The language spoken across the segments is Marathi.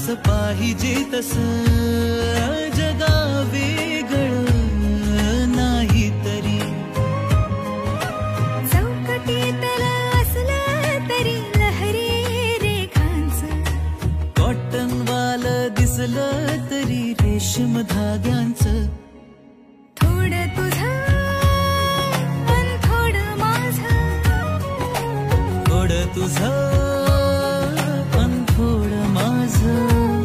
जस पाहिजे तसं जगा वेगळं नाही तरी चौकटीतलं असलं तरी लहरी रेखांचं कॉटन वाल दिसलं तरी रेशीम धाग्यांचं थोडं तुझं अन थोडं माझं थोडं तुझं अन थोडं माझं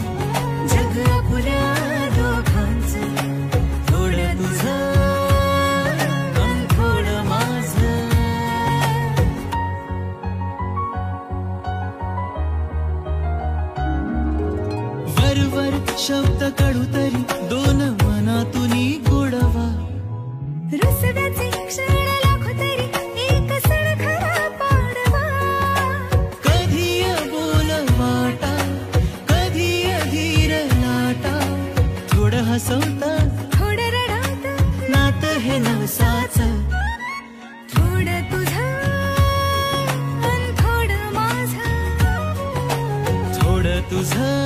जग आपल्या दोघांचं थोडं तुझं अन थोडं माझं वरवर शब्द काढू तरी दोन मनातून गोडवा रुसव्याचे क्षण लाखो तरी एक सण खरा पाडवा कधी बोल वाटा कधी धीर लाटा थोडं हसवता थोडं रडात नात हे नवसाचं थोडं तुझं अन थोडं माझं थोडं तुझं